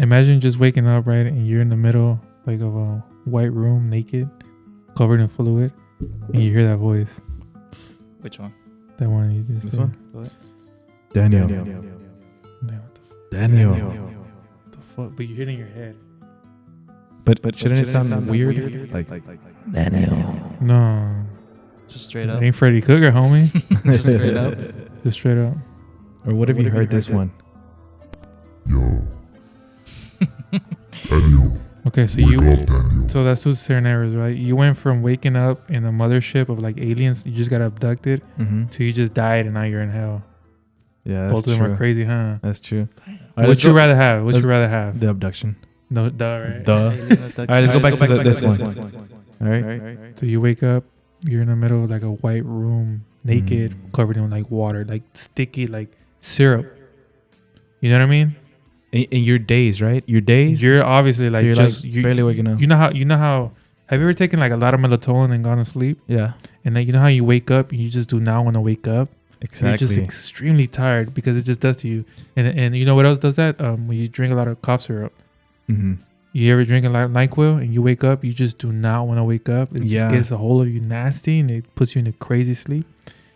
Imagine just waking up, right, and you're in the middle like of a white room, naked, covered in fluid, and you hear that voice. Which one? That one you just This did. one? What? Daniel. Yeah, what Daniel. the fuck? But you hear it in your head. But shouldn't it sound weird? Like Daniel. No, Just straight it up. ain't Freddy Cougar, homie. Just straight up. Just straight up. Or what have you heard this one? Yo. Daniel. Okay, so Wake up, Daniel. so that's two scenarios, right? You went from waking up in a mothership of like aliens, you just got abducted, Mm-hmm. to you just died and now you're in hell. Yeah, that's Both of them true. are crazy, huh? That's true. What'd you rather have? What'd you rather have? The abduction. No, duh, right? Duh. All right, let's go back to this one. All right. So you wake up, you're in the middle of like a white room, naked, covered in like water, like sticky, like syrup. You know what I mean? In your days, right? Your days. You're obviously like you're just like barely waking up. You know how. Have you ever taken like a lot of melatonin and gone to sleep? Yeah. And then you know how you wake up and you just do not want to wake up. Exactly. You're just extremely tired because it just does to you. And you know what else does that? When you drink a lot of cough syrup. Mm-hmm. You ever drink a lot of NyQuil and you wake up, you just do not want to wake up. It just gets a hold of you nasty and it puts you in a crazy sleep.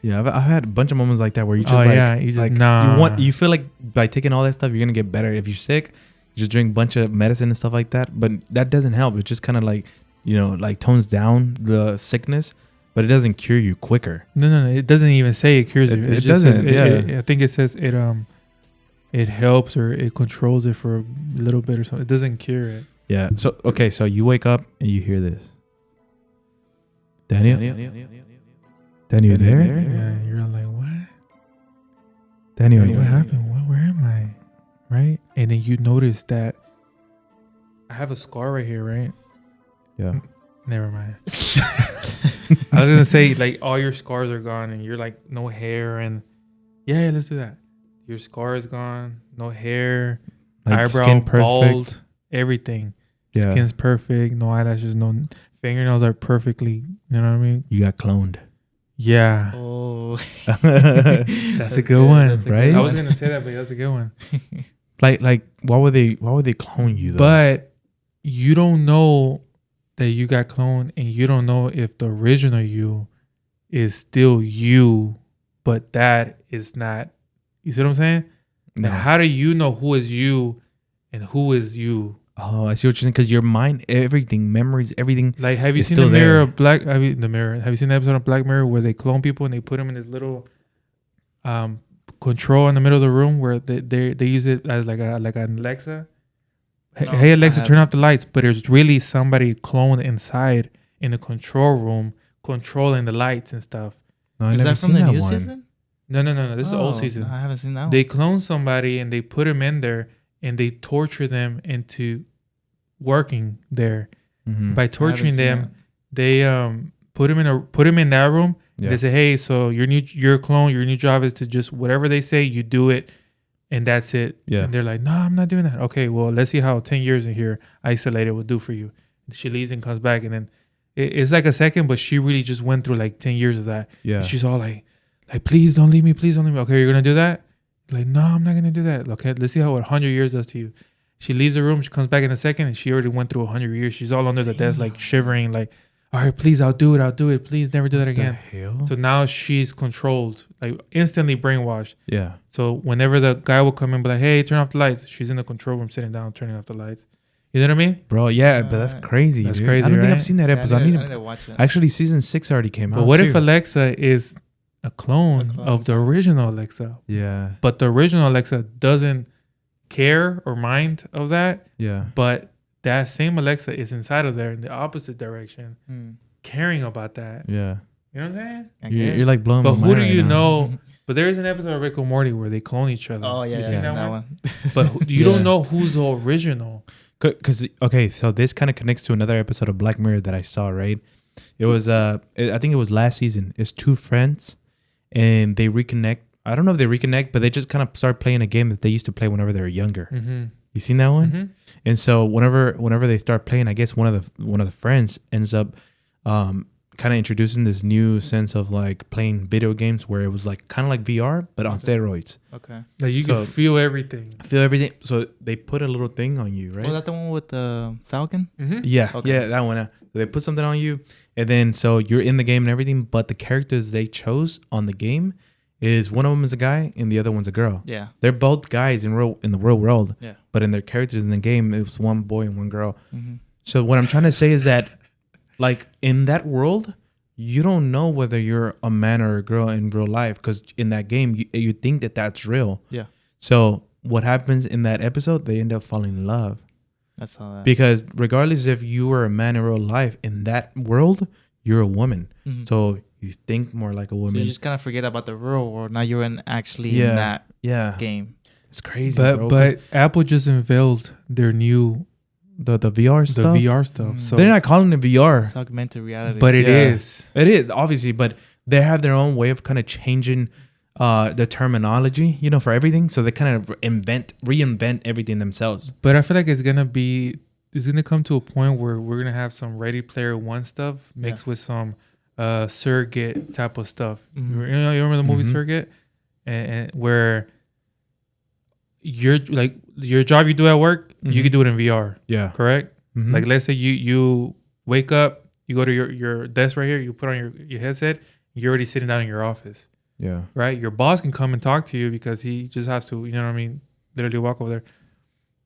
Yeah, I've had a bunch of moments like that where you just you just nah. You feel like by taking all that stuff you're gonna get better. If you're sick, you just drink a bunch of medicine and stuff like that. But that doesn't help. It just kind of like, like tones down the sickness, but it doesn't cure you quicker. No. It doesn't even say it cures you. It just doesn't. Says, I think it says it helps or it controls it for a little bit or something. It doesn't cure it. Yeah. So okay, so you wake up and you hear this. Daniel, you there? Yeah, you're like, what? Daniel, What happened? Where am I? Right? And then you notice that I have a scar right here, right? Yeah. Never mind. I was gonna say like all your scars are gone and you're like no hair and yeah, let's do that. Your scar is gone, no hair, Like eyebrow skin perfect. bald, everything. Yeah. Skin's perfect, no eyelashes, no fingernails are perfectly. You know what I mean? You got cloned. Yeah, Oh. that's a good one, right? I was gonna say that, but that's a good one. Like why would they clone you though? But you don't know that you got cloned, and you don't know if the original you is still you, but that is not. You see what I'm saying? No. Now, how do you know who is you and who is you? Oh, I see what you're saying. Because your mind, everything, memories, everything. Like, have you It's seen still the Mirror there. of Black? Have you seen the episode of Black Mirror where they clone people and they put them in this little control in the middle of the room where they use it as like an Alexa? No, Hey Alexa, I turn off the lights. But there's really somebody cloned inside in the control room controlling the lights and stuff. No, I Is never that from seen the that new one. season? No. This is the old Oh, season. I haven't seen that one. They clone somebody and they put him in there and they torture them into working there. Mhm. By torturing them, they put him in that room. Yeah. They say, hey, so your clone, your new job is to just whatever they say, you do it, and that's it. Yeah. And they're like, no, I'm not doing that. Okay, well, let's see how 10 years in here isolated will do for you. She leaves and comes back, and then it's like a second, but she really just went through like 10 years of that. Yeah. And she's all like, please don't leave me, please don't leave me. Okay, you're gonna do that? Like, no, I'm not gonna do that. Okay, let's see how 100 years does to you. She leaves the room, she comes back in a second, and she already went through 100 years. She's all under the desk, like shivering, like, all right, please, I'll do it. Please never do that again. The hell? So now she's controlled, like instantly brainwashed. Yeah. So whenever the guy will come in, be like, hey, turn off the lights. She's in the control room, sitting down, turning off the lights. You know what I mean? Bro, yeah, but that's crazy. That's dude. crazy, I don't think right? I've seen that Yeah, episode. I need I to watch it. Actually, season 6 already came out. But what if too. Alexa is a clone of the original Alexa? Yeah. But the original Alexa doesn't care or mind of that. Yeah. But that same Alexa is inside of there in the opposite direction, caring about that. Yeah. You know what I'm saying? You're like blowing But my who mind do right you now. know? But there is an episode of Rick and Morty where they clone each other. Oh yeah, You yeah, seen that that one. But you don't know who's the original. Because okay, so this kind of connects to another episode of Black Mirror that I saw. Right, it was I think it was last season. It's two friends, and they reconnect. I don't know if they reconnect, but they just kind of start playing a game that they used to play whenever they were younger. Mm-hmm. You seen that one? Mm-hmm. And so whenever they start playing, I guess one of the friends ends up kind of introducing this new sense of like playing video games where it was like kind of like VR but on steroids. Okay. Like you can feel everything. Feel everything. So they put a little thing on you, right? Was that the one with the Falcon? Mm-hmm. Yeah, Okay. yeah, that one. They put something on you, and then so you're in the game and everything. But the characters they chose on the game is one of them is a guy and the other one's a girl. Yeah. They're both guys in the real world. Yeah. But in their characters in the game, it was one boy and one girl. Mm-hmm. So what I'm trying to say is that, like in that world, you don't know whether you're a man or a girl in real life because in that game you think that that's real. Yeah. So what happens in that episode? They end up falling in love. I saw that. Because regardless if you were a man in real life, in that world, you're a woman. Mhm. So you think more like a So woman. you just kind of forget about the real world. Now you're in Yeah. in that yeah. game. It's crazy, bro. But Apple just unveiled their new The VR stuff. VR stuff. So They're not calling it VR. It's augmented reality. but it Yeah. is. It is obviously, but they have their own way of kind of changing the terminology, for everything. So they kind of reinvent everything themselves. But I feel like it's gonna come to a point where we're gonna have some Ready Player One stuff mixed with some surrogate type of stuff. Mhm. You remember the movie Mhm. Surrogate, and where your job you do at work, you Mhm. can do it in VR, Yeah. correct? Mhm. Like let's say you wake up, you go to your desk right here, you put on your headset, you're already sitting down in your office, yeah. right? Your boss can come and talk to you because he just has to, you know what I mean, literally walk over there.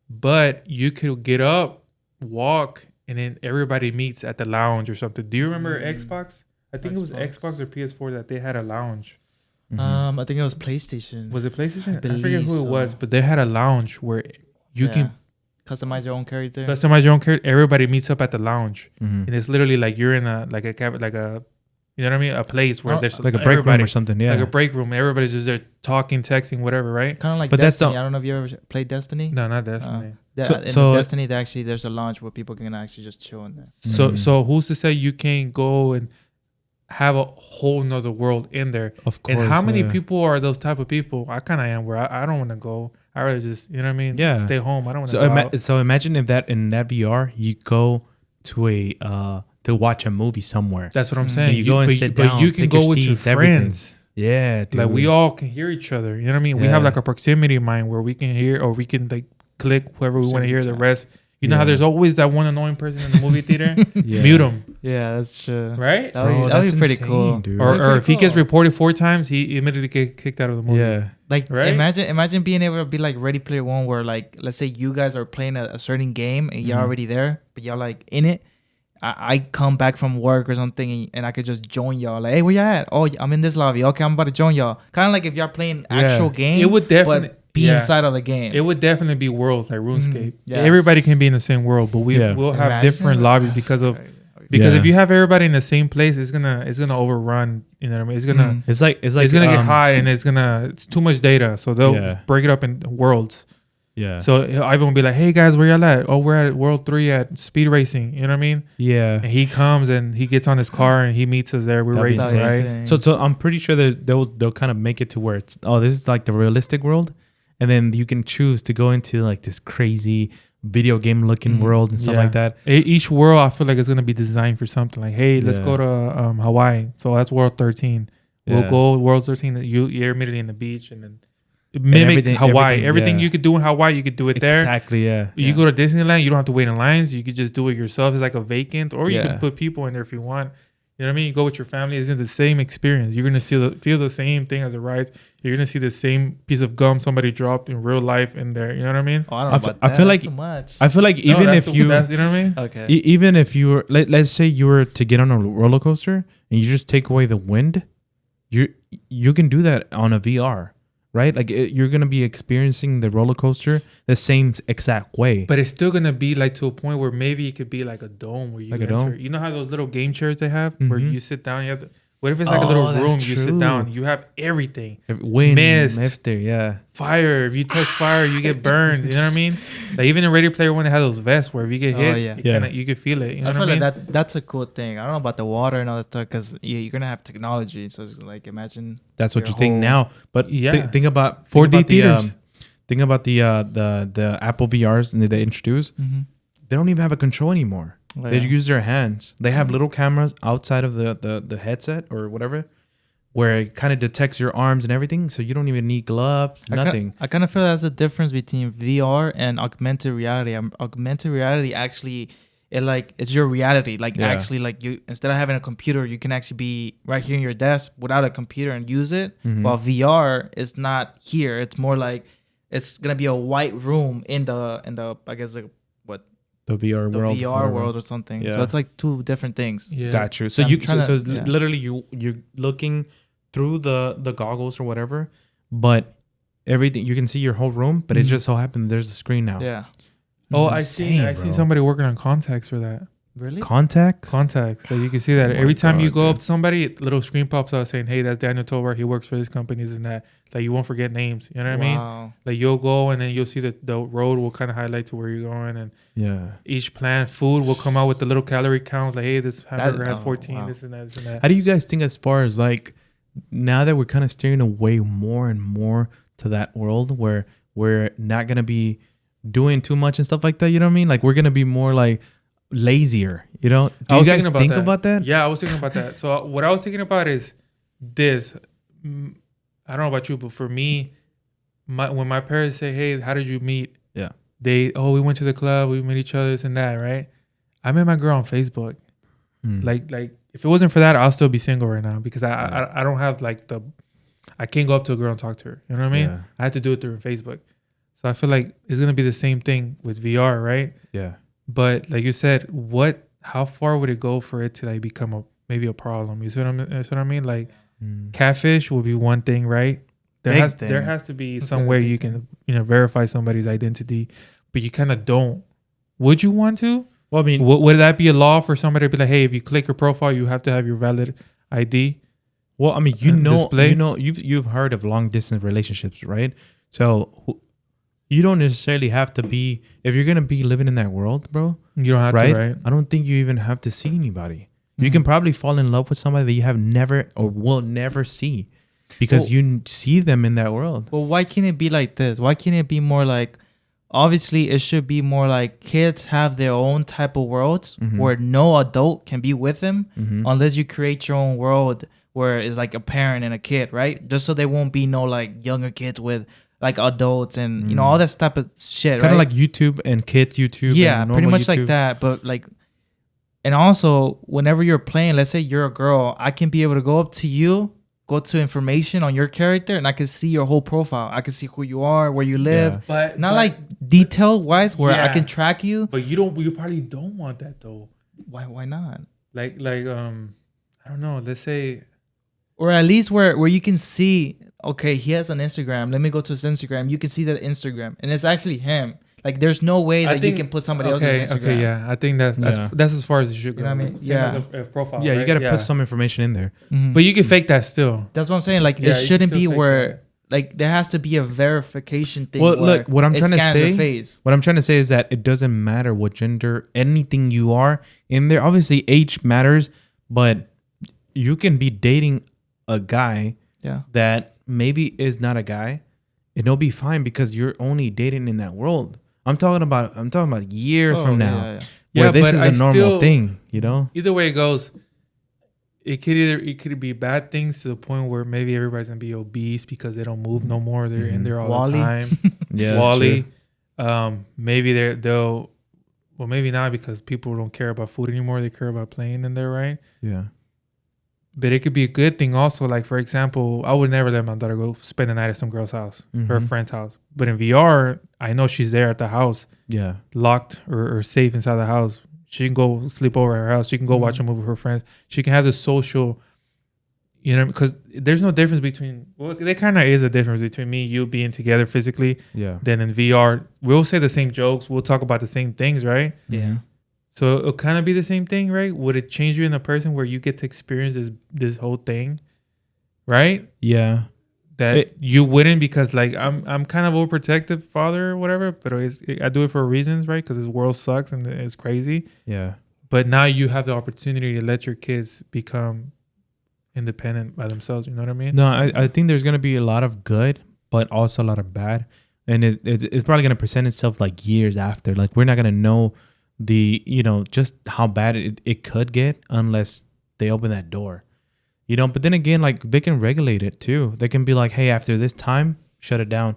But you could get up, walk, and then everybody meets at the lounge or something. Do you remember Xbox? I think it was Xbox. Xbox or PS4 that they had a lounge. Mhm. I think it was PlayStation. Was it PlayStation? I believe forget who so. it was, but they had a lounge where you can customize your own character. customize your own character. Everybody meets up at the lounge, Mhm. and it's literally like you're in a you know what I mean, a place where Oh, there's Like a break room everybody- or something. Yeah. like a break room. Everybody's just there talking, texting, whatever, right? Kind of like But that's Destiny. the- I don't know if you ever played Destiny. No, not Destiny. In So- Destiny, there's a launch where people can actually just chill in there. Mhm. So who's to say you can't go and have a whole nother world in there? Of course. And how many yeah. people are those type of people? I kind of am where I don't want to go. I rather just, you know what I mean? Yeah. Stay home. I don't want to So, go out. so imagine if that in that VR you go to to watch a movie somewhere. That's what I'm Mm. saying. You go and but, sit but down, you can pick go your with your seats, everything. friends. Yeah, dude. Like we all can hear each other. You know what I mean? We Yeah. have like a proximity mind where we can hear or we can like click whoever we want to hear. The rest, you know how Yeah. there's always that one annoying person in the movie theater. Yeah. Mute him, Yeah, that's true. right? That Bro, would that's be pretty insane, cool. dude. Or That'd be if he gets cool. reported 4 times, he immediately get kicked out of the movie. Yeah. Like Right? imagine being able to be like Ready Player One, where like let's say you guys are playing a certain game and you're Mhm. already there, but y'all like in it. I come back from work or something and I could just join y'all. Like, hey, where y'all at? Oh, I'm in this lobby. Okay, I'm about to join y'all. Kind of like if y'all playing actual game. It would definitely but be inside of the game. It would definitely be worlds like RuneScape. Yeah. Everybody can be in the same world, but we'll have Imagine. different lobbies That's because crazy. Yeah. if you have everybody in the same place, it's gonna overrun. You know what I mean? It's gonna Mhm. It's like it's gonna get hot and Mm-hmm. it's too much data. So they'll Yeah. break it up in worlds. Yeah. So Ivan will be like, "Hey guys, where y'all at? Oh, we're at World 3 at speed racing." You know what I mean? yeah. And he comes and he gets on his car and he meets us there. We're That'd be racing, insane. right? So I'm pretty sure that they'll kind of make it to where it's this is like the realistic world, and then you can choose to go into like this crazy video game looking Mhm. world and stuff Yeah. like that. Each world, I feel like it's gonna be designed for something. Like, hey, let's Yeah. go to Hawaii. So that's World 13. We'll Yeah. go World 13. You're immediately in the beach and then mimic everything- Hawaii. everything, Everything yeah. you could do in Hawaii, you could do it there. Exactly. Yeah. You go to Disneyland, you don't have to wait in lines. You could just do it yourself. It's like a vacant, or you Yeah. can put people in there if you want. You know what I mean? You go with your family. It's the same experience. You're gonna feel the same thing as a ride. You're gonna see the same piece of gum somebody dropped in real life in there. You know what I mean? Oh, I don't I know f- about I that. feel That's like- too much. I feel like No, even that's if you that's, you know what I mean? Okay. even if you were let's say you were to get on a roller coaster and you just take away the wind, you can do that on a VR, right? Like you're gonna be experiencing the roller coaster the same exact way. But it's still gonna be like to a point where maybe it could be like a dome where you Like a enter. dome? You know how those little game chairs they have where Mhm. you sit down. You have to. What if it's like a Oh, little that's room? You sit true. down. You have everything. Wind, mist. after, yeah. Fire. If you touch fire, you get burned. You know what I mean? Like even in Ready Player One, they had those vests where if you get Oh, hit, yeah. you, Yeah. you could feel it. You know I what feel I mean? like that's a cool thing. I don't know about the water and all that stuff because you're gonna have technology. So it's like imagine That's what your you think whole- now. But Yeah. think about 4D think about theaters. think about the Apple VRs and they introduced. They don't even have a control anymore. Oh, They yeah. use their hands. They have little cameras outside of the headset or whatever, where it kind of detects your arms and everything, so you don't even need gloves, nothing. I kind of feel that's the difference between VR and augmented reality. Augmented reality actually, it's your reality. Like Yeah. actually, like you instead of having a computer, you can actually be right here in your desk without a computer and use it. Mhm. While VR is not here. It's more like it's gonna be a white room in the I guess The VR the world, VR whatever. world or something. Yeah. So it's like two different things. Yeah. Got you. So I'm you trying so to- yeah. literally you're looking through the goggles or whatever, but everything you can see your whole room, but it Mhm. just so happened there's a screen now. Yeah. Oh, Insane, I seen bro. somebody working on contacts for that. Really? Contacts. Contacts. Like you can see that Oh my every time you God, go dude. up to somebody, little screen pops out saying, "Hey, that's Daniel Tovar. He works for this company, this and that." Like you won't forget names. You know what I mean? Wow. Like you'll go and then you'll see the road will kind of highlight to where you're going, and Yeah. each plan food will come out with the little calorie count. Like, hey, this hamburger has 14, wow. this and that, this and that. How do you guys think as far as like now that we're kind of steering away more and more to that world where we're not gonna be doing too much and stuff like that? You know what I mean? Like we're gonna be more like lazier. You know? Do I you was guys thinking think about that? Yeah, I was thinking about that. So what I was thinking about is this. I don't know about you, but for me, when my parents say, "Hey, how did you meet?" Yeah. We went to the club, we met each other, this and that, right? I met my girl on Facebook. Hmm. Like if it wasn't for that, I'll still be single right now because I don't have I can't go up to a girl and talk to her. You know what I mean? Yeah. I had to do it through Facebook. So I feel like it's gonna be the same thing with VR, right? Yeah. But like you said, how far would it go for it to like become maybe a problem? You see what I mean? Like Hmm. catfish will be one thing, right? There Big has to be That's some very way big you can verify somebody's identity, but you kind of don't. Would you want to? Well, I mean, Would that be a law for somebody to be like, hey, if you click your profile, you have to have your valid ID? Display? you've heard of long distance relationships, right? So you don't necessarily have to be if you're gonna be living in that world, bro. You don't have Right? to, right? I don't think you even have to see anybody. You can probably fall in love with somebody that you have never or will never see because Well- you see them in that world. Well, why can't it be like this? Why can't it be more like, obviously, it should be more like kids have their own type of worlds Mhm. where no adult can be with them Mhm. unless you create your own world where it's like a parent and a kid, right? Just so there won't be no like younger kids with like adults and you know all that type of shit, Kind of right? like YouTube and kids YouTube. Yeah, and pretty normal much like YouTube. that. But like, and also whenever you're playing, let's say you're a girl, I can be able to go up to you, go to information on your character, and I can see your whole profile. I can see who you are, where you live. Yeah. But Not like detail wise where I Yeah. can track you. But you probably don't want that though. Why not? Like I don't know. Let's say Or at least where you can see, okay, he has an Instagram. Let me go to his Instagram. You can see that Instagram, and it's actually him. Like, there's no way that you can put somebody else's Instagram. Okay, yeah. I think that's Yeah. that's as far as it should go. You know what I mean? Same Yeah. as a profile. Yeah, you right? got to put some information in there. Mhm. But you can fake that still. That's what I'm saying. Like, Yeah, you it can shouldn't still be fake where that. like there has to be a verification thing. Well, where look, what I'm it trying to scans your say- face. What I'm trying to say is that it doesn't matter what gender, anything you are in there. Obviously, age matters, but you can be dating a guy Yeah. that maybe is not a guy, and it'll be fine because you're only dating in that world. I'm talking about years Oh, from now, yeah. where Yeah, this but is I a normal still- thing. You know? Either way it goes, it could be bad things to the point where maybe everybody's gonna be obese because they don't move no more. They're in there all Wall-E. the time. Yeah, Wally. Maybe they'll well, maybe not because people don't care about food anymore. They care about playing in there, right? Yeah. But it could be a good thing also. Like, for example, I would never let my daughter go spend the night at some girl's house or a Mhm. friend's house. But in VR, I know she's there at the house, Yeah. locked or safe inside the house. She can go sleep over at her house. She can go watch a movie with her friends. She can have the social, because there's no difference between, well, there kind of is a difference between me and you being together physically. Yeah. Then in VR, we'll say the same jokes. We'll talk about the same things, right? Yeah. So it'll kind of be the same thing, right? Would it change you in a person where you get to experience this whole thing, right? Yeah. That you wouldn't, because like I'm kind of overprotective father or whatever, but I do it for reasons, right? Because this world sucks and it's crazy. Yeah. But now you have the opportunity to let your kids become independent by themselves. You know what I mean? No, I think there's gonna be a lot of good, but also a lot of bad, and it's probably gonna present itself like years after. Like we're not gonna know the, you know, just how bad it could get unless they open that door, you know. But then again, like, they can regulate it too. They can be like, hey, after this time, shut it down.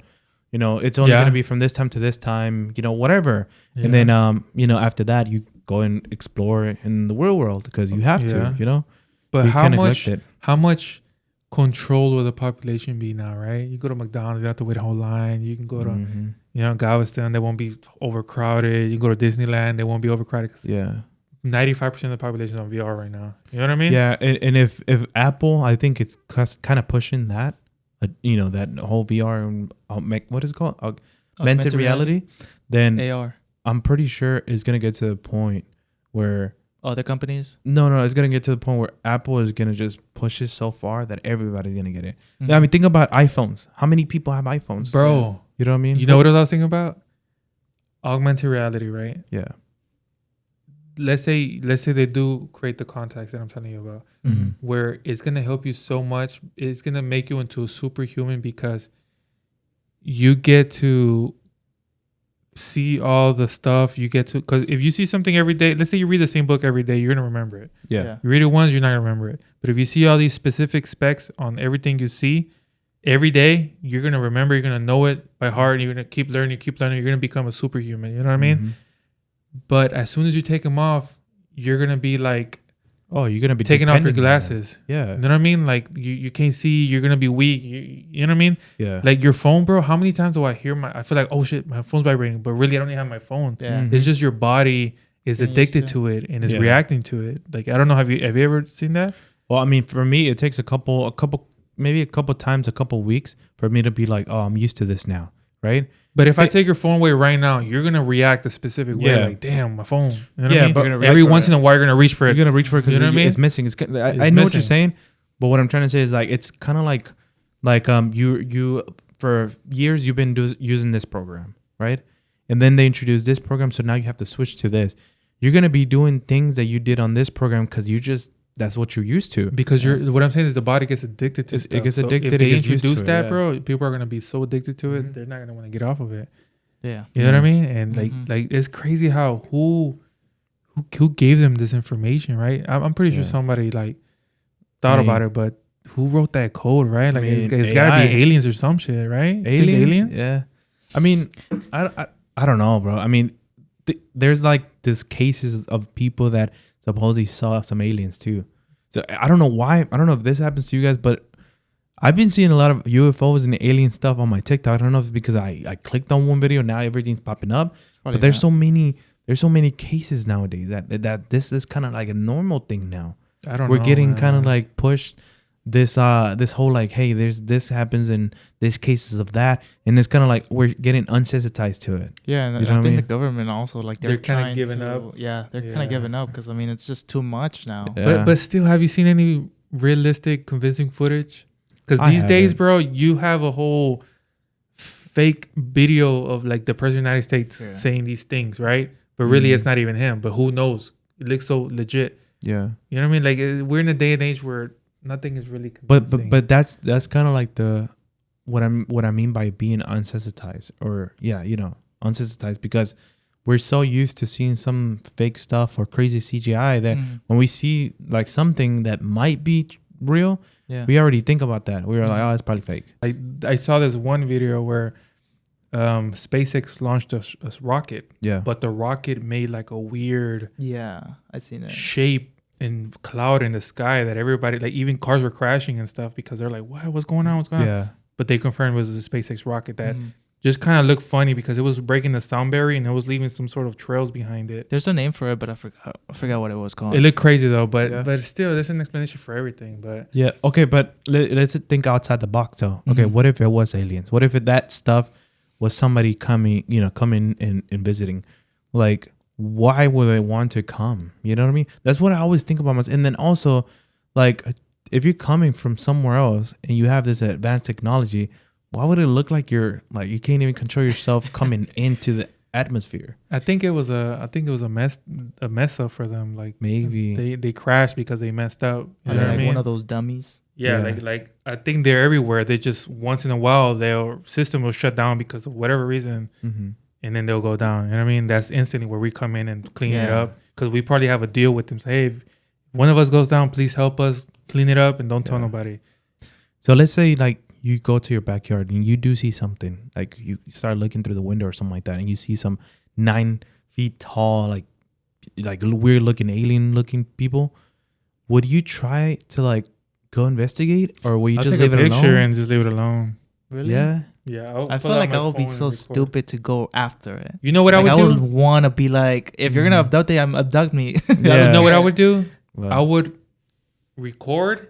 You know, it's only Yeah. going to be from this time to this time, you know, whatever. Yeah. And then, you know, after that, you go and explore in the real world because you have Yeah. to, you know. But You how can't much? neglect it. How much control will the population be now? Right? You go to McDonald's, you don't have to wait a whole line. You can go to Mhm. you know Galveston, they won't be overcrowded. You go to Disneyland, they won't be overcrowded. Cause Yeah. 95% of the population is on VR right now. You know what I mean? Yeah, and if Apple, I think it's kind of pushing that, you know, that whole VR and what is it called, augmented reality, then AR. I'm pretty sure it's gonna get to the point where Other companies. no, it's gonna get to the point where Apple is gonna just push it so far that everybody's gonna get it. Mhm. I mean, think about iPhones. How many people have iPhones, Bro, You know what I mean? you know what I was thinking about? Augmented reality, right? Yeah. Let's say they do create the contacts that I'm telling you about, Mhm. where it's gonna help you so much. It's gonna make you into a superhuman because you get to see all the stuff you get to. Because if you see something every day, let's say you read the same book every day, you're gonna remember it. Yeah. You read it once, you're not gonna remember it. But if you see all these specific specs on everything you see every day, you're gonna remember. You're gonna know it by heart. And you're gonna keep learning. You're gonna become a superhuman. You know what I mean? Mhm. But as soon as you take them off, you're gonna be like Oh, you're gonna be taking off your dependent on that. glasses. Yeah. You know what I mean? Like you can't see. You're gonna be weak. You know what I mean? Yeah. Like your phone, bro. How many times do I hear I feel like, oh shit, my phone's vibrating, but really I don't even have my phone. Yeah. Mhm. It's just your body is Getting used addicted to to it and is Yeah. reacting to it. Like I don't know. Have you ever seen that? Well, I mean, for me, it takes a couple times, a couple weeks for me to be like, oh, I'm used to this now, right? But if I They- take your phone away right now, you're gonna react a specific way. Yeah. Like, damn, my phone. You know what Yeah, I mean? but You're gonna every once in a while, you're gonna reach for You're it. gonna reach for it because You know what I mean? it's missing. I know what you're missing. saying, but what I'm trying to say is like it's kind of like you for years you've been using this program, right? And then they introduced this program, so now you have to switch to this. You're gonna be doing things that you did on this program because that's what you're used to. Because what I'm saying is the body gets addicted to It stuff. gets So addicted, If it they gets used to introduce it, that, yeah. bro, people are gonna be so addicted to it, Mhm. they're not gonna want to get off of it. Yeah. You know what I Yeah. mean? And Mhm. like it's crazy how who gave them this information, right? I'm pretty sure Yeah. somebody like thought I mean- about it, but who wrote that code, right? Like it's mean, got to be AI. aliens or some shit, right? You think Aliens? Yeah. I mean, I don't know, bro. I mean, there's like this cases of people that supposedly saw some aliens too. So I don't know why. I don't know if this happens to you guys, but I've been seeing a lot of UFOs and alien stuff on my TikTok. I don't know if it's because I clicked on one video, now everything's popping up. But there's so many cases nowadays that this is kind of like a normal thing now. I don't know. We're getting man. kind of like pushed this whole like, hey, there's this happens and there's cases of that, and it's kind of like we're getting unsensitized to it. Yeah, and You know I what I think mean? the government also like They're kinda trying giving to- up. Yeah, they're kind Yeah. of giving up because I mean it's just too much now. Yeah. But still, have you seen any realistic, convincing footage? Because I these days, haven't. bro, you have a whole fake video of like the president of the United States Yeah. saying these things, right? But really, Mhm. it's not even him. But who knows? It looks so legit. Yeah. You know what I mean? Like we're in a day and age where nothing is really But convincing. but that's kind of like what I mean by being unsensitized, or unsensitized, because we're so used to seeing some fake stuff or crazy CGI that Mhm. when we see like something that might be real, Yeah. we already think about that. We were like, Mhm. oh, it's probably fake. I saw this one video where SpaceX launched a rocket, Yeah. but the rocket made like a weird Yeah, I seen it. shape and cloud in the sky that everybody, like even cars were crashing and stuff because they're like, what's going on? What's going on? Yeah. But they confirmed it was a SpaceX rocket that Mhm. just kind of looked funny because it was breaking the sound barrier and it was leaving some sort of trails behind it. There's a name for it, but I forgot what it was called. It looked crazy though, but Yeah. but still, there's an explanation for everything. But Yeah. Okay, but let's think outside the box though. Okay, Mhm. what if it was aliens? What if that stuff was somebody coming and visiting? Like, why would they want to come? You know what I mean? That's what I always think about myself. And then also, like, if you're coming from somewhere else and you have this advanced technology, why would it look like you can't even control yourself coming into the atmosphere? I think it was a mess up for them. Like Maybe. they crashed because they messed up. You know what I like mean? one of those dummies. Yeah, Yeah. like I think they're everywhere. They just once in a while their system will shut down because of whatever reason. Mm-hmm. and then they'll go down. You know what I mean? That's instantly where we come in and clean it Yeah. up, because we probably have a deal with them. Say, hey, if one of us goes down, please help us clean it up and don't tell Yeah. nobody. So let's say like you go to your backyard and you do see something, like you start looking through the window or something like that, and you see some 9 feet tall, like weird looking alien looking people. Would you try to like go investigate, or will you I'll just take leave a it picture alone? and just leave it alone. Really? Yeah. Yeah, I feel like I would be so stupid to go after it. You know what Like, I would do? want to be like, if you're gonna abduct it, abduct me. Yeah. You know what I would do? Well, I would record,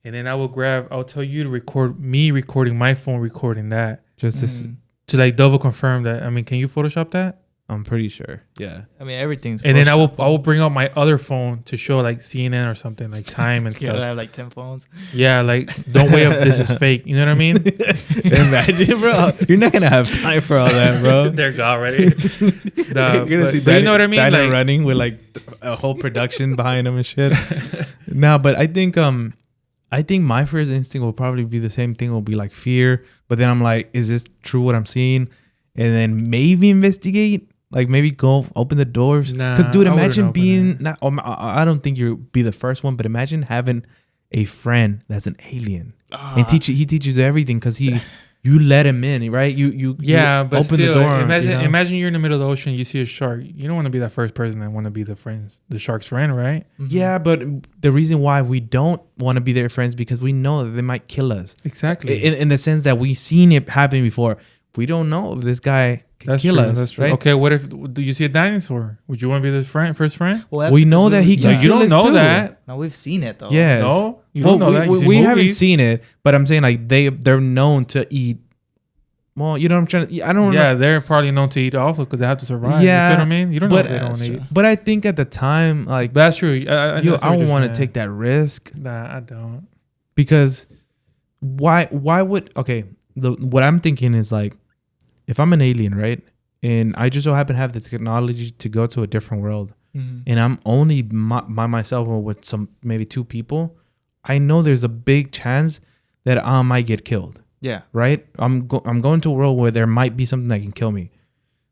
and then I'll tell you to record me recording my phone, recording that, just to s- Mm. to like double confirm that. I mean, can you Photoshop that? I'm pretty sure. Yeah. I mean, everything's. And then I Photoshop. will bring out my other phone to show like CNN or something, like time and You gotta stuff. have like 10 phones. Yeah, like don't wait up. This is fake. You know what I mean? Imagine, bro. You're not gonna have time for all that, bro. They're gone already. You're gonna see but you know what I mean? Daniel Like, running with like a whole production behind him and shit. No, but I think my first instinct will probably be the same thing. Will be like fear, but then I'm like, is this true what I'm seeing? And then maybe investigate. Like maybe go open the doors. Nah, Because dude, I wouldn't imagine open being it. not. I don't think you'll be the first one, but imagine having a friend that's an alien and he teaches you everything because you let him in, right? You yeah, but open still, the door. imagine you know? imagine you're in the middle of the ocean, you see a shark. You don't want to be that first person that want to be the shark's friend, right? Yeah, but the reason why we don't want to be their friends because we know that they might kill us. Exactly. In the sense that we've seen it happen before. We don't know if this guy can That's kill true. us. That's true. Right? Okay, what if do you see a dinosaur? Would you want to be the first friend? Well, that's We because know that he No, can you kill don't us know too. that. No, we've seen it though. Yes. No, you Well, don't know that. You see we haven't movies. seen it, but I'm saying like they're known to eat. Well, you know what I'm trying to. I don't know. Yeah, they're probably known to eat also because they have to survive. Yeah, you see what I mean? You don't know but if they don't that's eat. true. But I think at the time, like, But that's true. I don't want to take that risk Nah, I don't. because why would what I'm thinking is like, if I'm an alien, right, and I just so happen to have the technology to go to a different world, Mhm. and I'm only by myself or with some maybe 2 people, I know there's a big chance that I might get killed. Yeah. Right? I'm going to a world where there might be something that can kill me.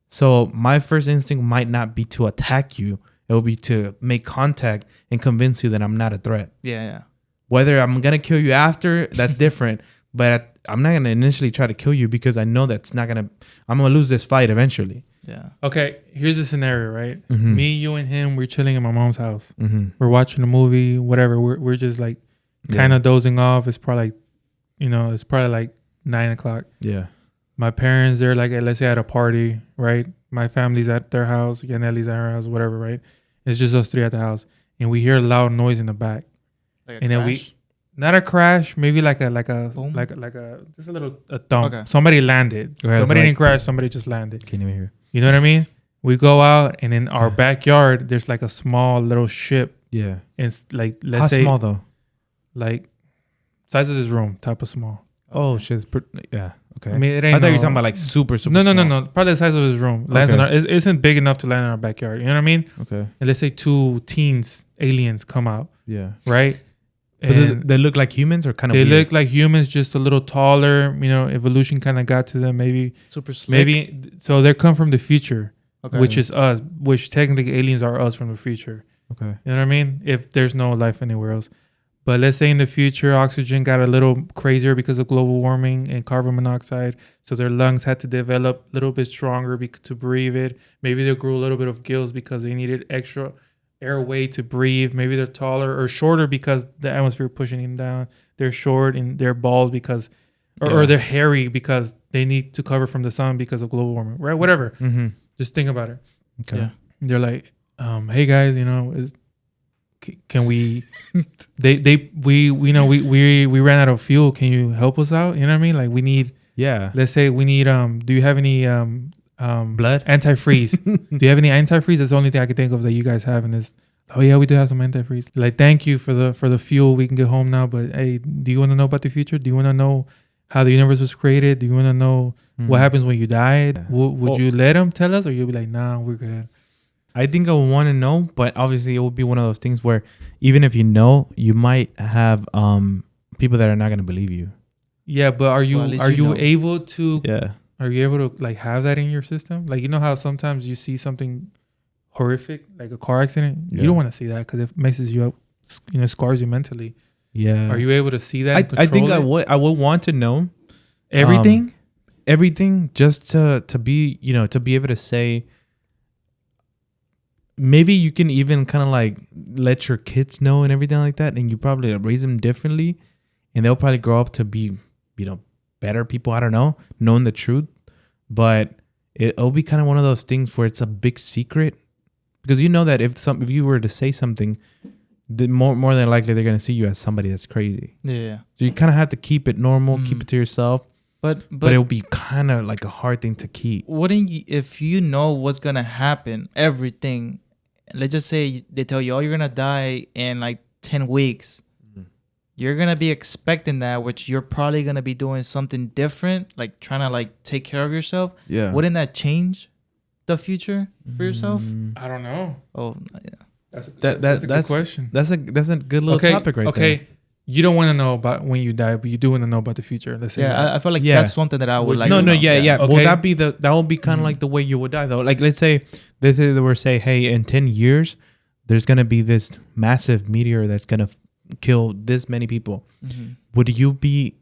So my first instinct might not be to attack you. It will be to make contact and convince you that I'm not a threat. Yeah. Whether I'm going to kill you after, that's different. But I'm not going to initially try to kill you because I know I'm going to lose this fight eventually. Yeah. Okay, here's the scenario, right? Mhm. Me, you, and him, we're chilling in my mom's house. Mm-hmm. We're watching a movie, whatever. We're just like kind of dozing off. It's probably like 9 o'clock. Yeah. My parents, they're like, let's say at a party, right? My family's at their house, Yaneli's at her house, whatever, right? It's just us 3 at the house, and we hear a loud noise in the back, Like and then not a crash, maybe like a Boom? like a just a thump. Okay. Somebody landed. Okay, Somebody so didn't crash. Somebody just landed. Can't even hear. You know what I mean? We go out, and in our backyard, there's like a small little ship. Yeah. And it's like, How let's say, small though? like size of this room, type of small. Oh shit! Yeah. Okay. I mean, it I ain't. thought you were no- talking about like super No, small. probably the size of his room. Lands in Okay. our, it isn't big enough to land in our backyard. You know what I mean? Okay. And let's say 2 aliens come out, Yeah. right? But And they look like humans or kind of they weird? look like humans, just a little taller. You know, evolution kind of got to them. Maybe, super slick. so they come from the future, Okay. which is us. Which technically aliens are us from the future. Okay. You know what I mean? If there's no life anywhere else. But let's say in the future, oxygen got a little crazier because of global warming and carbon monoxide. So their lungs had to develop a little bit stronger to breathe it. Maybe they grew a little bit of gills because they needed extra airway to breathe. Maybe they're taller or shorter because the atmosphere pushing them down. They're short and they're bald because, or they're hairy because they need to cover from the sun because of global warming, right? Whatever. Mm-hmm. Just think about it. Okay. Yeah. They're like, hey guys, you know, can we we ran out of fuel, can you help us out? You know what I mean? Like we need, Yeah. let's say we need do you have any Blood? antifreeze? Do you have any antifreeze? That's the only thing I can think of that you guys have, and is, oh yeah, we do have some antifreeze. Like, thank you for the fuel, we can get home now, but hey, do you want to know about the future? Do you want to know how the universe was created? Do you want to know what happens when you died? Yeah. Would you let them tell us, or you'll be like, nah, we're good? I think I would want to know, but obviously it would be one of those things where even if you know, you might have people that are not going to believe you. Yeah, but are you Well, at least are you you know. able to Yeah. Are you able to like have that in your system? Like, you know how sometimes you see something horrific, like a car accident. Yeah. You don't want to see that because it messes you up. You know, scars you mentally. Yeah. Are you able to see that? I think I would. would. I would want to know Everything. everything, just to be, you know, to be able to say. Maybe you can even kind of like let your kids know and everything like that, and you probably raise them differently, and they'll probably grow up to be, you know, better people. I don't know, knowing the truth, but it'll be kind of one of those things where it's a big secret, because you know that if you were to say something, the more than likely they're gonna see you as somebody that's crazy. Yeah. So you kind of have to keep it normal, keep it to yourself. But it'll be kind of like a hard thing to keep. Wouldn't you, if you know what's gonna happen, everything? Let's just say they tell you, "Oh, you're gonna die in like 10 weeks." You're gonna be expecting that, which you're probably gonna be doing something different, like trying to like take care of yourself. Yeah. Wouldn't that change the future for yourself? I don't know. Oh, yeah. That's a That's good question. That's a good little topic right there. Okay. You don't want to know about when you die, but you do want to know about the future. Let's say that. Yeah, I feel like Yeah. that's something that I would like. No, to know. yeah. Okay. Well, that will be kind of like the way you would die, though. Like, let's say they were say, hey, in 10 years, there's gonna be this massive meteor that's gonna kill this many people. Mhm. Would you be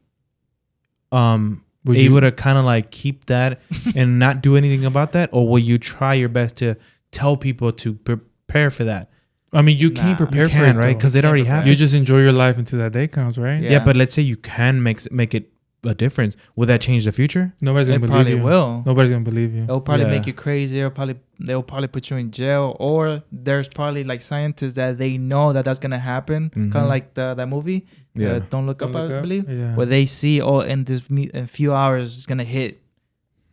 Would able you- to kind of like keep that and not do anything about that, or will you try your best to tell people to prepare for that? I mean, you Nah. can't prepare You for can, it, right? though. Because it Can't already prepare. happened. You just enjoy your life until that day comes, right? Yeah. Yeah, but let's say you can make it a difference. Would that change the future? Nobody's They gonna believe probably you. will. Nobody's gonna believe you. They'll probably Yeah. make you crazy. They'll probably put you in jail, or there's probably like scientists that they know that that's gonna happen, kind Mhm. of like that movie, Yeah. Don't Look Don't Up, look I up. believe, Yeah. where they see in a few hours it's gonna hit.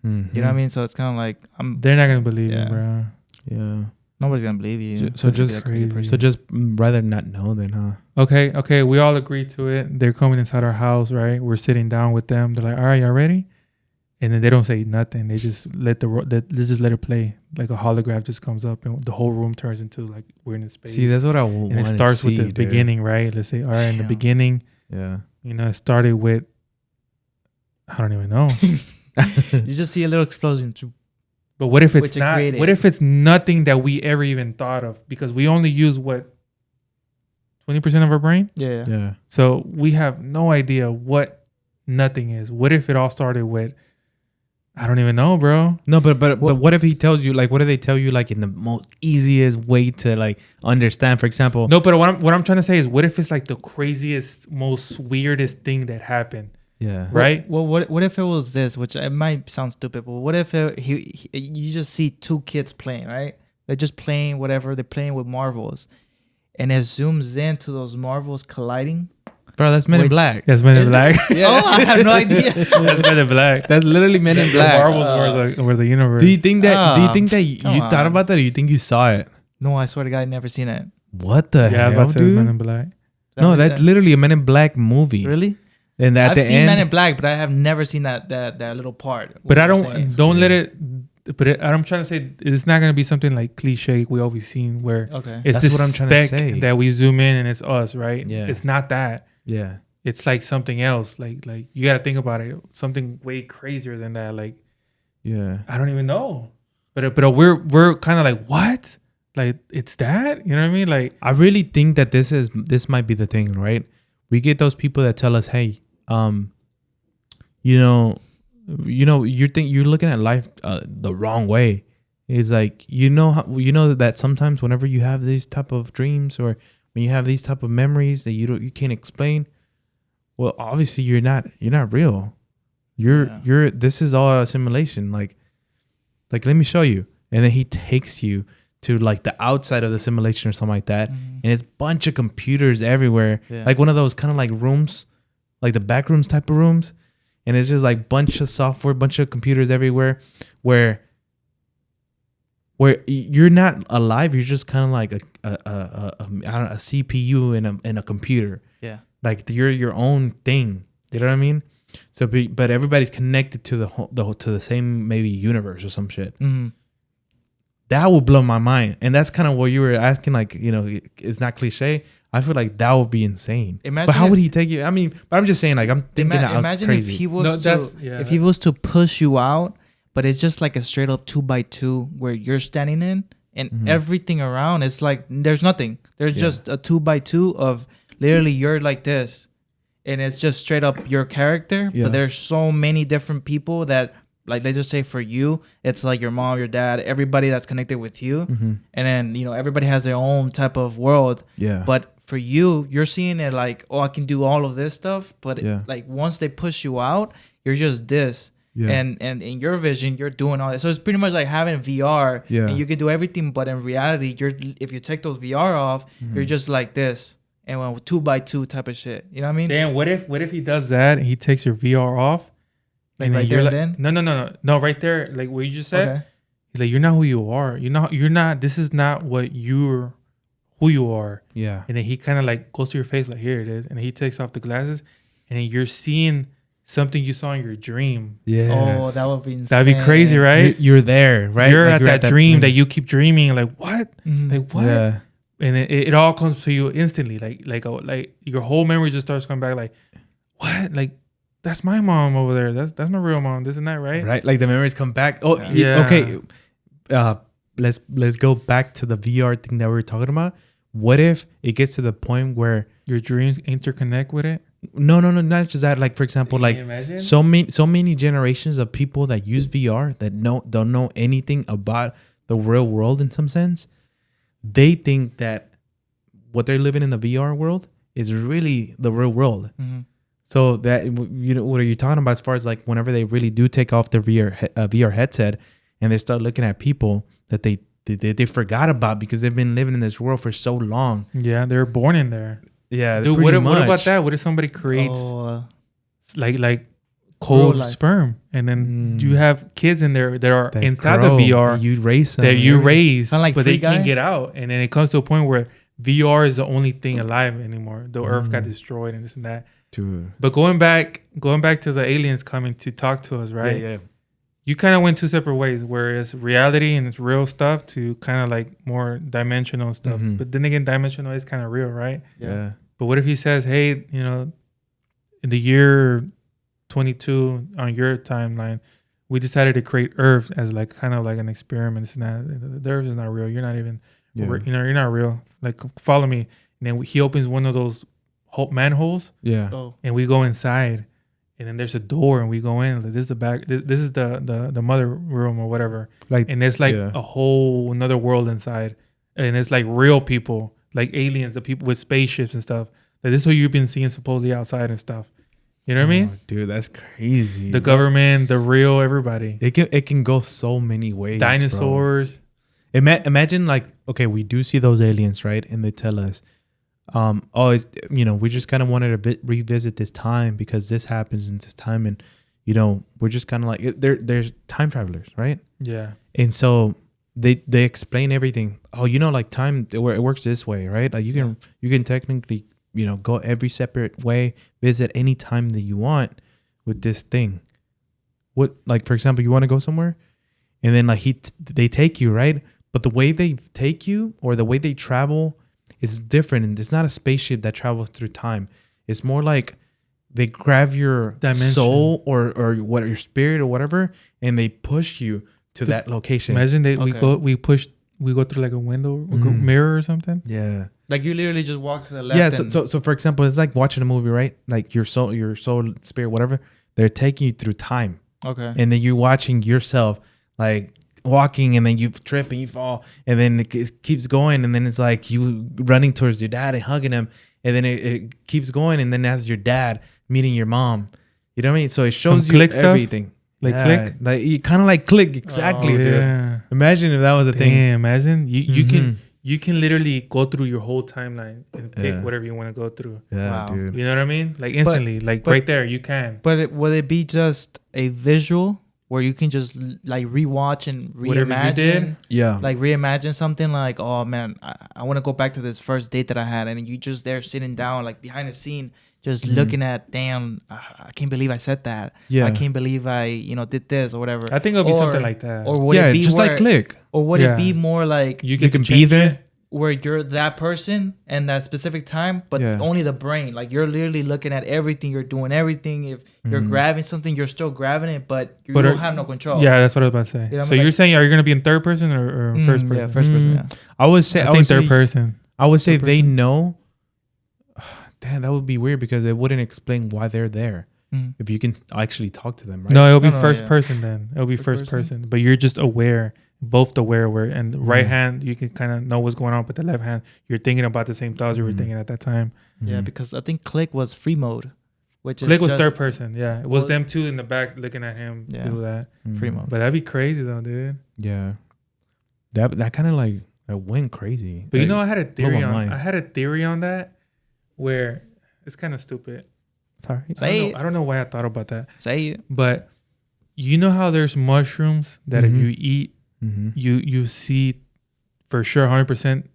Mhm. You know what I mean? So it's kind of like They're not gonna believe Yeah. you, bro. Yeah. nobody's gonna believe you. So That's just a crazy crazy. person. So just rather not know then, huh? Okay. We all agree to it. They're coming inside our house, right? We're sitting down with them. They're like, "All right, y'all ready?" And then they don't say nothing. They just let they just let it play. Like a holograph just comes up, and the whole room turns into like we're in space. See, that's what I want. and it starts with the beginning, right? Let's say, all right, in the Damn. beginning, Yeah. it started with, I don't even know. You just see a little explosion. But what if it's Which it not? created. What if it's nothing that we ever even thought of? Because we only use 20% of our brain. Yeah. Yeah. So we have no idea what nothing is. What if it all started with, I don't even know, bro. No, but what if he tells you, like, what do they tell you, like, in the most easiest way to like understand? For example, No, but what I'm trying to say is, what if it's like the craziest, most weirdest thing that happened, yeah, right? Well, what if it was this? Which it might sound stupid, but what if you just see two kids playing, right? They're just playing whatever. They're playing with marbles, and it zooms into those marbles colliding. bro, that's Men in Which- Black. That's Men in Is Black. Oh, I have no idea. That's Men in Black. That's literally Men in The Black. marbles were the universe. Do you think that? Do you think that come you thought on. about that, or you think you saw it? No, I swear to God, I never seen it. What the Yeah, I was hell, about to say Men dude? in Black. No, that's literally a Men in Black movie. Really. And at I've the seen end, Men in Black, but I have never seen that little part. But I What you're saying. don't let it. But I'm trying to say it's not gonna be something like cliche we always seen where Okay. it's That's this what I'm trying to speck say. that we zoom in and it's us, right? Yeah. It's not that. yeah, It's like something else. Like you gotta think about it. Something way crazier than that. Like yeah, I don't even know. But we're kind of like, what? Like it's that? You know what I mean? Like I really think that this might be the thing, right? We get those people that tell us, hey, you're looking at life the wrong way. It's like that sometimes whenever you have these type of dreams or when you have these type of memories that you can't explain, well, obviously you're not real. You're this is all a simulation. Like let me show you, and then he takes you to like the outside of the simulation or something like that, and it's a bunch of computers everywhere, Yeah. like one of those kind of like rooms, like the back rooms type of rooms, and it's just like bunch of software, bunch of computers everywhere, where you're not alive, you're just kind of like a CPU in a computer. Yeah. Like you're your own thing. You know what I mean? So, but everybody's connected to the same maybe universe or some shit. Mm-hmm. that would blow my mind. And that's kind of what you were asking, like, you know, it's not cliche. I feel like that would be insane. Imagine but how if- would he take you? I mean, but I'm just saying, like, I'm thinking out imagine crazy. if he was No, that's- to, yeah, if he was to push you out, but it's just like a straight up 2x2 where you're standing in, and Mhm. everything around is like there's nothing. There's Yeah. just a 2x2 of literally you're like this, and it's just straight up your character. Yeah. But there's so many different people that, like, let's just say for you, it's like your mom, your dad, everybody that's connected with you, Mhm. and then you know everybody has their own type of world. Yeah. But for you, you're seeing it like, oh, I can do all of this stuff. But Yeah. like once they push you out, you're just this. Yeah. And in your vision, you're doing all that. So it's pretty much like having VR, Yeah. and you can do everything. But in reality, if you take those VR off, Mm-hmm. you're just like this, and well, 2x2 type of shit. You know what I mean? Damn, what if he does that and he takes your VR off? Like And right then there you're and like, then? no, right there, like what you just said. Okay. He's like, you're not who you are. You're not. This is not what you're, who you are. Yeah. And then he kind of like goes to your face, like, here it is. And he takes off the glasses, and then you're seeing something you saw in your dream. Yeah. Oh, that would be insane. That'd be crazy, right? You're there, right? You're Like, at that dream that you keep dreaming. Like what? Mhm. Like what? Yeah. And it all comes to you instantly. Like your whole memory just starts coming back. Like what? Like that's my mom over there. That's my real mom. Isn't that right? Right. Like the memories come back. Oh, Yeah. Okay. Let's go back to the VR thing that we were talking about. What if it gets to the point where Your dreams interconnect with it. no, not just that. Like, for example, like Can you imagine? so many generations of people that use VR that don't know anything about the real world in some sense. They think that what they're living in the VR world is really the real world. Mhm. So that, you know, what are you talking about as far as like whenever they really do take off their VR headset and they start looking at people that they forgot about because they've been living in this world for so long. Yeah, they're born in there. Yeah, Dude, what about that? What if somebody creates Oh, like cold life. sperm, and then Mm. you have kids in there that are That inside grow, the VR you raise them, that you raise, Kinda like but they Free Guy? can't get out, and then it comes to a point where VR is the only thing alive anymore. The Earth got destroyed and this and that. Dude. But going back to the aliens coming to talk to us, right? Yeah. You kind of went two separate ways, where it's reality and it's real stuff to kind of like more dimensional stuff. Mhm. But then again, dimensional is kind of real, right? Yeah. But what if he says, hey, you know, in the year 22 on your timeline, we decided to create Earth as like kind of like an experiment. It's not, the Earth is not real. You're not even, Yeah. you're not real. Like, follow me. And then he opens one of those manholes, Yeah. oh. and we go inside. And then there's a door, and we go in. Like, this is the back. This is the mother room or whatever. Like, And it's like yeah. a whole another world inside, and it's like real people, like aliens, the people with spaceships and stuff. Like, this is what you've been seeing supposedly outside and stuff. You know what I mean? Oh, dude, that's crazy. The government, the real everybody, It can go so many ways. bro. dinosaurs. Imagine like, okay, we do see those aliens, right? And they tell us, oh, it's, you know, we just kind of wanted to revisit this time because this happens in this time, and you know, we're just kind of like there's time travelers, right? Yeah, And so they explain everything. Oh, you know, like time it works this way, right? Like you can technically, you know, go every separate way, visit any time that you want with this thing. What, like, for example, you want to go somewhere, and then like they take you, right? But the way they take you or the way they travel is different, and it's not a spaceship that travels through time. It's more like they grab your Dimension. soul or what, your spirit or whatever, and they push you to that location. imagine Okay. we go through like a window, a Mhm. mirror or something. Yeah. Like you literally just walk to the left. Yeah. and- So for example, it's like watching a movie, right? Like your soul, spirit, whatever. They're taking you through time, okay. and then you're watching yourself like walking, and then you trip and you fall, and then it keeps going, and then it's like you running towards your dad and hugging him, and then it keeps going, and then that's your dad meeting your mom. You know what I mean? So it shows Some you Click stuff? everything. Like Yeah, Click? like you kind of like Click, exactly, Oh, dude. Yeah. Imagine if that was a thing. Damn, imagine you Mhm. you can literally go through your whole timeline and pick Yeah. whatever you want to go through. Yeah, Wow. dude. You know what I mean? Like instantly, like but- right there, you can. But would it be just a visual where you can just like rewatch and Whatever you reimagine. did. Yeah. Like reimagine something like, oh man, I want to go back to this first date that I had, and you just there sitting down like behind the scene, just looking at, damn, I can't believe I said that. Yeah. I can't believe I did this or whatever. I think it'll be something like that. Or would Yeah, it be just where, like Click. or would Yeah. it be more like you can can be change there. it. where you're that person and that specific time, but Yeah. only the brain. Like you're literally looking at everything. You're doing everything. If you're grabbing something, you're still grabbing it, but you don't have no control. Yeah, that's what I was about to say. You know, So like- you're saying, are you gonna be in third person or first person? Yeah, first person. Yeah. I would say I I think would third say, person. I would say third they person. know. Damn, that would be weird because it wouldn't explain why they're there. Mm. If you can actually talk to them, right? No, it'll be No, first yeah. person then. It'll be First first person. But you're just aware, both aware where and the right hand you can kind of know what's going on, but the left hand you're thinking about the same thoughts you were thinking at that time. Yeah, because I think Click was free mode, which Click is was just third person. Yeah, it was Well- them two in the back looking at him do that. free mode. But that'd be crazy though, dude. Yeah, that kind of like went crazy. But you Like, know, I had a theory my on. mind. I had a theory on that, where it's kind of stupid. sorry. Say I don't know why I thought about that, Say it. but you know how there's mushrooms that if Mhm. you eat, Mm-hmm. you see for sure 100%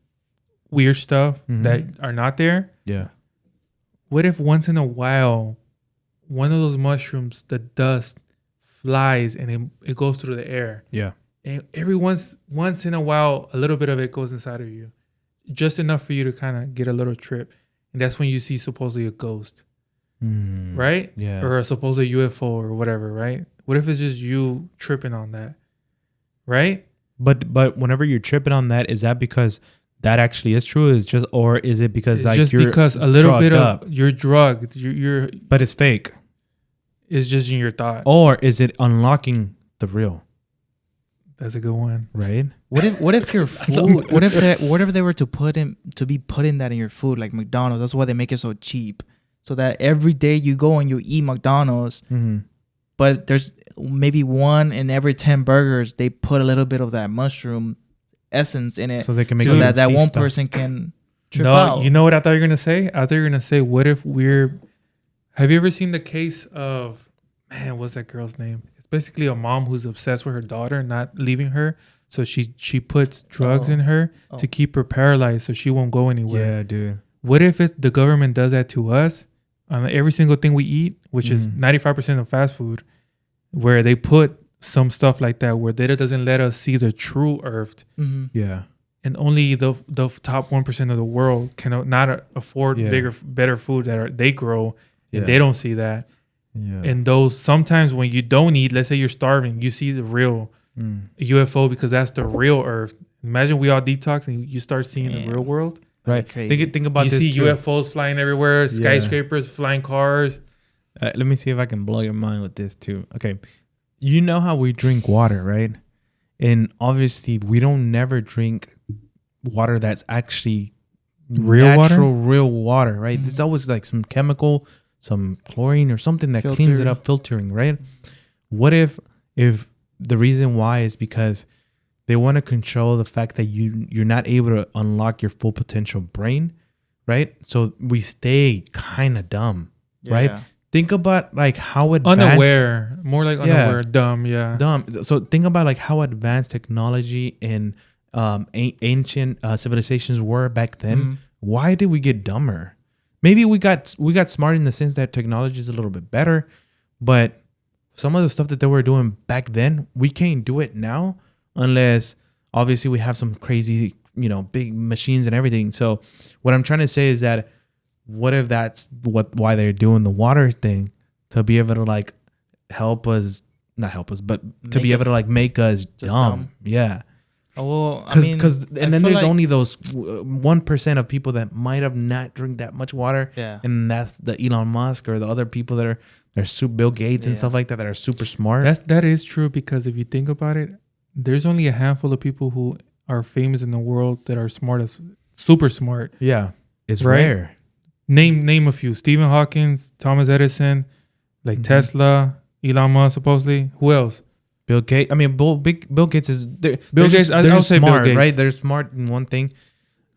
weird stuff Mhm. that are not there. Yeah. What if once in a while, one of those mushrooms, the dust flies and it goes through the air, Yeah. and every once in a while, a little bit of it goes inside of you, just enough for you to kind of get a little trip, and that's when you see supposedly a ghost, right? Yeah. Or a supposed UFO or whatever, right? What if it's just you tripping on that, right? But whenever you're tripping on that, is that because that actually is true? Is just or is it because It's like just you're because a little bit drugged of you're drugged, you're but it's fake, it's just in your thought. or is it unlocking the real? That's a good one. Right. What if your food? What if they were to be putting that in your food like McDonald's? That's why they make it so cheap, so that every day you go and you eat McDonald's, Mm-hmm. but there's maybe one in every 10 burgers they put a little bit of that mushroom essence in it, So they can make so you that see one stuff. person can trip No, out. you know what I thought you were gonna say? I thought you were gonna say, what if we're? Have you ever seen the case of, man? What's that girl's name? It's basically a mom who's obsessed with her daughter, not leaving her. So she puts drugs Oh. in her Oh. to keep her paralyzed, so she won't go anywhere. Yeah, dude. What if the government does that to us on every single thing we eat, which is 95% of fast food, where they put some stuff like that where data doesn't let us see the true earth, Mm-hmm. Yeah. and only the top 1% of the world can not afford Yeah. better food they grow, and Yeah. they don't see that. Yeah. And those sometimes when you don't eat, let's say you're starving, you see the real UFO because that's the real earth. Imagine we all detox and you start seeing the Damn. real world. Right. Crazy. Think about You this see too. UFOs flying everywhere, skyscrapers, flying cars. Let me see if I can blow your mind with this too. Okay. You know how we drink water, right? And obviously we don't never drink water that's actually Real water? natural, real water, right? There's always like some chemical, some chlorine or something that cleans it Filter. up, filtering, right? What if the reason why is because they want to control the fact that you're not able to unlock your full potential brain, right? So we stay kind of dumb, right? Yeah. Think about like how advanced, Unaware, more like unaware, dumb, yeah. dumb. So think about like how advanced technology and ancient civilizations were back then. Mhm. Why did we get dumber? Maybe we got smart in the sense that technology is a little bit better, but some of the stuff that they were doing back then, we can't do it now unless obviously we have some crazy, big machines and everything. So what I'm trying to say is that what if that's why they're doing the water thing, to be able to like not help us, but to Make be able to us like make us just dumb. dumb. Yeah. Oh, well, I mean, Because I and then feel there's like- only those 1% of people that might have not drink that much water, Yeah. and that's the Elon Musk or the other people that are Bill Gates and Yeah. stuff like that are super smart. That is true because if you think about it, there's only a handful of people who are famous in the world that are super smart. Yeah, it's Right? rare. Name a few: Stephen Hawking, Thomas Edison, like Tesla, Elon Musk, supposedly. Who else? Bill Gates. I mean, Bill Gates is Bill they're Gates, Just, they're I'll just say Bill smart, Gates. right? They're smart in one thing.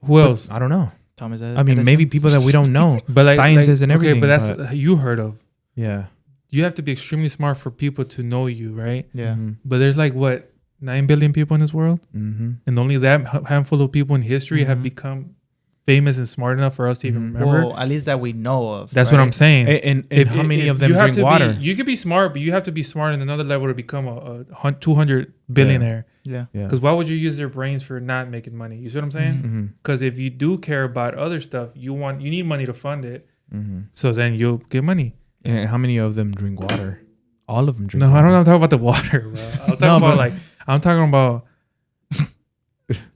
Who but else? I don't know. Thomas I mean, Edison. maybe people that we don't know, But like scientists and okay, everything. but that's you heard of. yeah. you have to be extremely smart for people to know you, right? Yeah. But there's like what 9 billion people in this world, and only that handful of people in history have become famous and smart enough for us to even remember. Well, at least that we know of. That's right? what I'm saying. And how many of them drink water? You could be smart, but you have to be smart in another level to become a 200 billionaire. Yeah. Because why would you use their brains for not making money? You see what I'm saying? Because if you do care about other stuff, you need money to fund it. So then you'll get money. And how many of them drink water? All of them drink. No, water. I don't know. I'm talking about the water, bro. I'm talking about.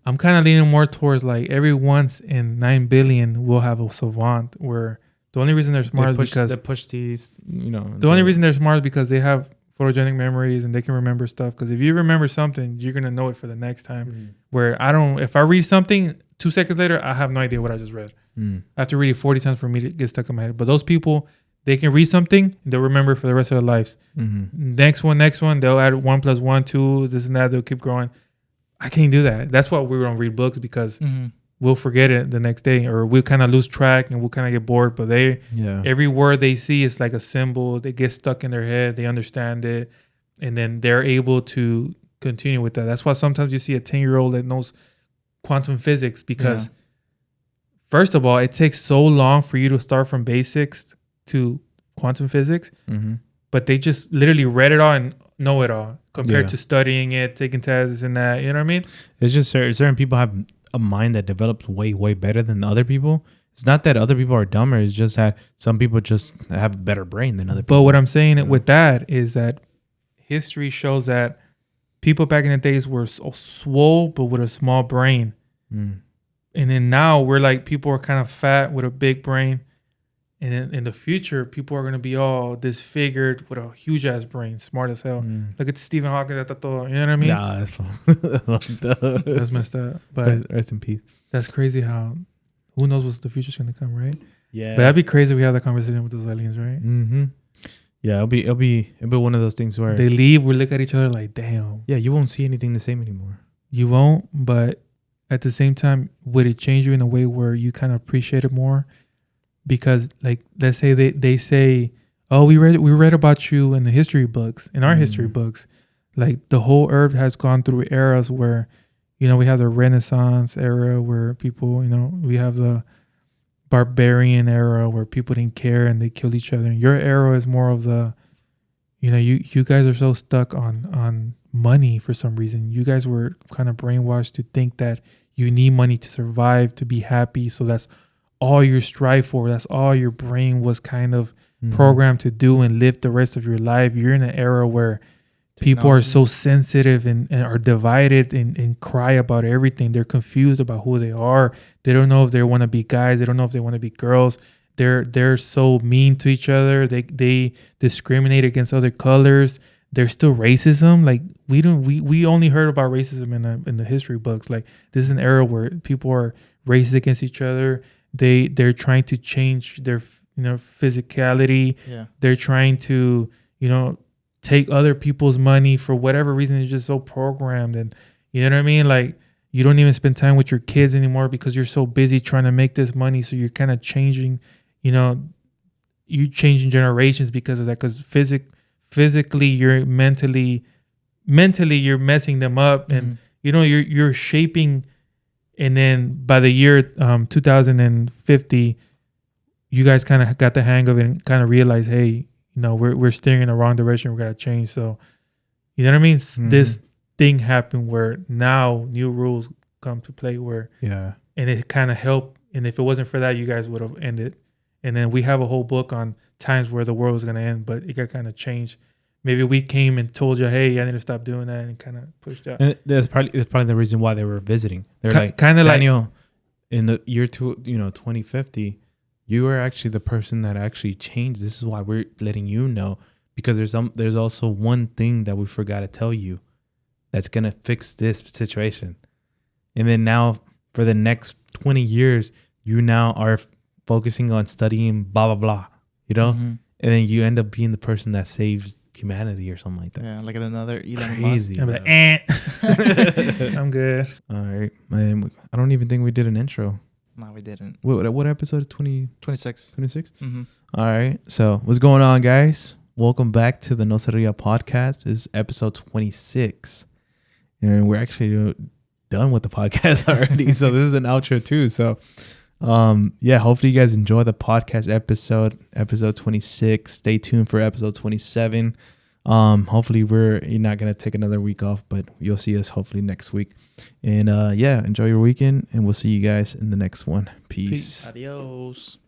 I'm kind of leaning more towards like every once in 9 billion we'll have a savant where the only reason they're smart is because they push these, the only reason they're smart is because they have photogenic memories and they can remember stuff. Because if you remember something, you're gonna know it for the next time. Where if I read something 2 seconds later, I have no idea what I just read. I have to read it 40 times for me to get stuck in my head. But those people, they can read something and they'll remember it for the rest of their lives. Next one, they'll add 1 + 1, 2, this and that. They'll keep growing. I can't do that. That's why we don't read books, because we'll forget it the next day, or we'll kind of lose track and we'll kind of get bored. But every word they see is like a symbol. They get stuck in their head. They understand it, and then they're able to continue with that. That's why sometimes you see a 10-year-old that knows quantum physics, because first of all, it takes so long for you to start from basics to quantum physics, but they just literally read it all and know it all compared to studying it, taking tests and that. You know what I mean? It's just certain people have a mind that develops way better than other people. It's not that other people are dumber. It's just that some people just have a better brain than other people. But what I'm saying with that is that history shows that people back in the days were so swole but with a small brain. And then now we're like, people are kind of fat with a big brain. And in the future, people are going to be all disfigured with a huge ass brain, smart as hell. Look at Stephen Hawking. You know what I mean? Nah, that's fun. That's messed up. But rest in peace. That's crazy how, who knows what the future's going to come, right? Yeah. But that'd be crazy if we have that conversation with those aliens, right? Yeah, it'll be one of those things where they leave, we look at each other like, damn. Yeah, you won't see anything the same anymore. You won't, but at the same time, would it change you in a way where you kind of appreciate it more? Because, like, let's say they say, oh, we read about you in the history books, in our history books. Like, the whole earth has gone through eras where, we have the Renaissance era where people, we have the barbarian era where people didn't care and they killed each other. And your era is more of the, you guys are so stuck on money for some reason. You guys were kind of brainwashed to think that you need money to survive, to be happy. So that's all you strive for. That's all your brain was kind of programmed to do and live the rest of your life. You're in an era where people are so sensitive and are divided and cry about everything. They're confused about who they are. They don't know if they want to be guys. They don't know if they want to be girls. They're so mean to each other. They discriminate against other colors. There's still racism. Like, we only heard about racism in the history books. Like, this is an era where people are racist against each other. They're trying to change their physicality. Yeah. They're trying to take other people's money for whatever reason. It's just so programmed, and you know what I mean. Like, you don't even spend time with your kids anymore because you're so busy trying to make this money. So you're kind of changing, you're changing generations because of that. Because physically, you're mentally you're messing them up, and you're shaping. And then by the year 2050, you guys kind of got the hang of it and kind of realized, hey, we're steering in the wrong direction. We got to change. So, you know what I mean? This thing happened where now new rules come to play and it kind of helped. And if it wasn't for that, you guys would have ended. And then we have a whole book on times where the world was going to end, but it got kind of changed. Maybe we came and told you, hey, I need to stop doing that, and kind of pushed out. And that's probably the reason why they were visiting. They're like, kind of Daniel, in the year 2050, you are actually the person that actually changed. This is why we're letting you know, because there's also one thing that we forgot to tell you that's gonna fix this situation. And then now for the next 20 years, you now are focusing on studying blah blah blah, and then you end up being the person that saves humanity or something like that. Yeah, like another Elon Crazy. I'm like, I'm good. All right, man. I don't even think we did an intro. No, we didn't. What episode is 26? 26. 26? All right. So what's going on, guys? welcome back to the Se Ria Podcast. This is episode 26. And we're actually done with the podcast already. So this is an outro too. So hopefully you guys enjoy the podcast episode 26. Stay tuned for episode 27. Hopefully you're not gonna take another week off, but you'll see us hopefully next week. And enjoy your weekend, and we'll see you guys in the next one. Peace. Adios.